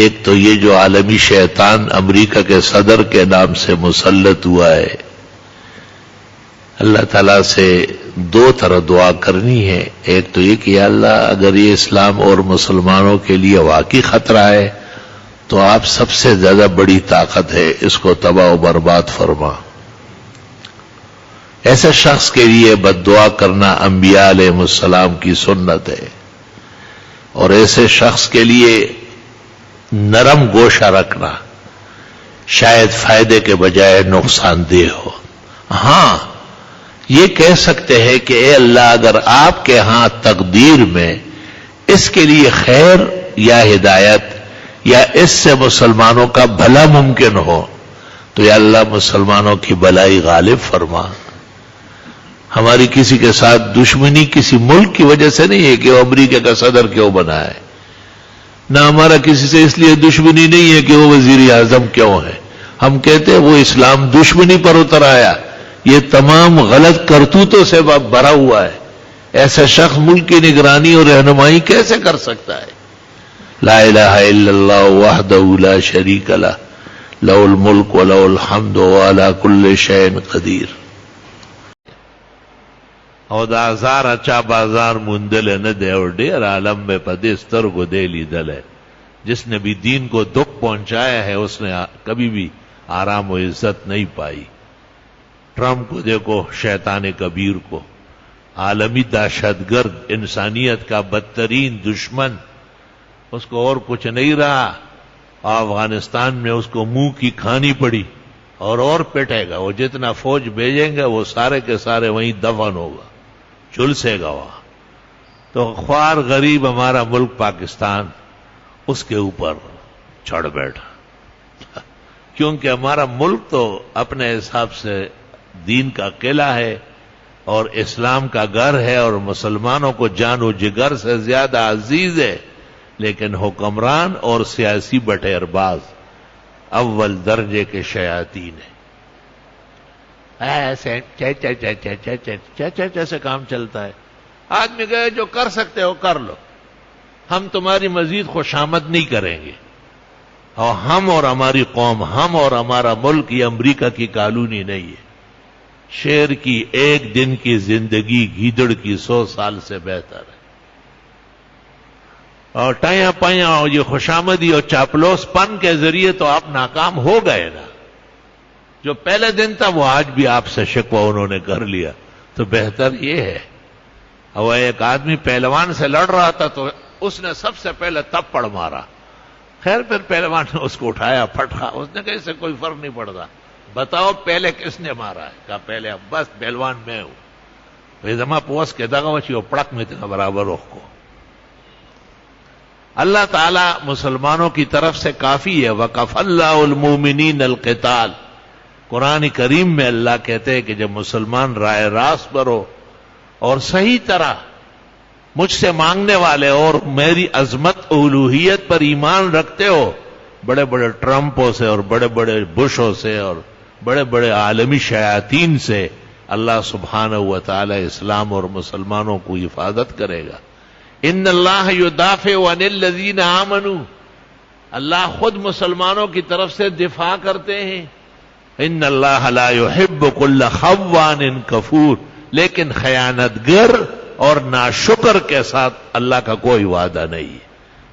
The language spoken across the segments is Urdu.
ایک تو یہ جو عالمی شیطان امریکہ کے صدر کے نام سے مسلط ہوا ہے، اللہ تعالیٰ سے دو طرح دعا کرنی ہے. ایک تو یہ کہ یا اللہ اگر یہ اسلام اور مسلمانوں کے لیے واقعی خطرہ ہے تو آپ سب سے زیادہ بڑی طاقت ہے، اس کو تباہ و برباد فرما. ایسے شخص کے لیے بد دعا کرنا انبیاء علیہ السلام کی سنت ہے، اور ایسے شخص کے لیے نرم گوشہ رکھنا شاید فائدے کے بجائے نقصان دہ ہو. ہاں یہ کہہ سکتے ہیں کہ اے اللہ اگر آپ کے ہاں تقدیر میں اس کے لیے خیر یا ہدایت یا اس سے مسلمانوں کا بھلا ممکن ہو تو یا اللہ مسلمانوں کی بھلائی غالب فرما. ہماری کسی کے ساتھ دشمنی کسی ملک کی وجہ سے نہیں ہے کہ وہ امریکہ کا صدر کیوں بنا ہے، نہ ہمارا کسی سے اس لیے دشمنی نہیں ہے کہ وہ وزیر اعظم کیوں ہے. ہم کہتے ہیں وہ اسلام دشمنی پر اتر آیا، یہ تمام غلط کرتوتوں سے بھرا ہوا ہے. ایسا شخص ملک کی نگرانی اور رہنمائی کیسے کر سکتا ہے؟ لا الہ الا اللہ وحدہ لا شریک لہ لہ الملک ولہ الحمد وهو علی کل شیء قدیر. او دا ہزار اچھا بازار مندل نہ دے اور ڈیر عالم میں پدے سترگو دے لیدل ہے. جس نے بھی دین کو دکھ پہنچایا ہے اس نے کبھی بھی آرام و عزت نہیں پائی. ٹرمپ کو دیکھو، شیطان کبیر کو، عالمی دہشت گرد، انسانیت کا بدترین دشمن، اس کو اور کچھ نہیں رہا. افغانستان میں اس کو منہ کی کھانی پڑی اور پیٹے گا. وہ جتنا فوج بھیجیں گے وہ سارے کے سارے وہیں دفن ہوگا، جھلسے گا وہاں. تو خوار غریب ہمارا ملک پاکستان اس کے اوپر چڑھ بیٹھا، کیونکہ ہمارا ملک تو اپنے حساب سے دین کا قلعہ ہے اور اسلام کا گھر ہے اور مسلمانوں کو جان و جگر سے زیادہ عزیز ہے، لیکن حکمران اور سیاسی بٹیر باز اول درجے کے شیاطین ہیں. ایسے سے کام چلتا ہے. آدمی کہے جو کر سکتے ہو کر لو، ہم تمہاری مزید خوشامد نہیں کریں گے. اور ہم اور ہماری قوم، ہم اور ہمارا ملک یہ امریکہ کی کالونی نہیں ہے. شیر کی ایک دن کی زندگی گیدڑ کی 100 سال سے بہتر ہے. اور ٹائیاں پائیاں اور یہ خوشامدی اور چاپلوس پن کے ذریعے تو آپ ناکام ہو گئے نا. جو پہلے دن تھا وہ آج بھی آپ سے شکوہ انہوں نے کر لیا. تو بہتر یہ ہے، اور ایک آدمی پہلوان سے لڑ رہا تھا تو اس نے سب سے پہلے تپڑ مارا. خیر پھر پہلوان نے اس کو اٹھایا پھٹکا. اس نے کہا اس سے کوئی فرق نہیں پڑتا، بتاؤ پہلے کس نے مارا ہے؟ کہا پہلے بس پہلوان میں ہوں. زما پوس کے دگا وچی پڑک میں تھا برابر رخ کو. اللہ تعالیٰ مسلمانوں کی طرف سے کافی ہے. وَكَفَ اللَّهُ الْمُؤْمِنِينَ الْقِتَالَ. قرآن کریم میں اللہ کہتے ہیں کہ جب مسلمان رائے راست پر ہو اور صحیح طرح مجھ سے مانگنے والے اور میری عظمت الوہیت پر ایمان رکھتے ہو، بڑے بڑے ٹرمپوں سے اور بڑے بڑے بشوں سے اور بڑے بڑے عالمی شیاطین سے اللہ سبحانہ و تعالی اسلام اور مسلمانوں کو حفاظت کرے گا. ان اللہ یدافع عن الذین آمنوا. اللہ خود مسلمانوں کی طرف سے دفاع کرتے ہیں. ان اللہ لا يحب كل خوان کفور. لیکن خیانت گر اور ناشکر کے ساتھ اللہ کا کوئی وعدہ نہیں ہے.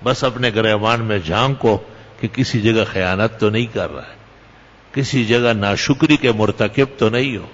بس اپنے گریبان میں جھانکو کہ کسی جگہ خیانت تو نہیں کر رہا ہے، کسی جگہ ناشکری کے مرتکب تو نہیں ہو.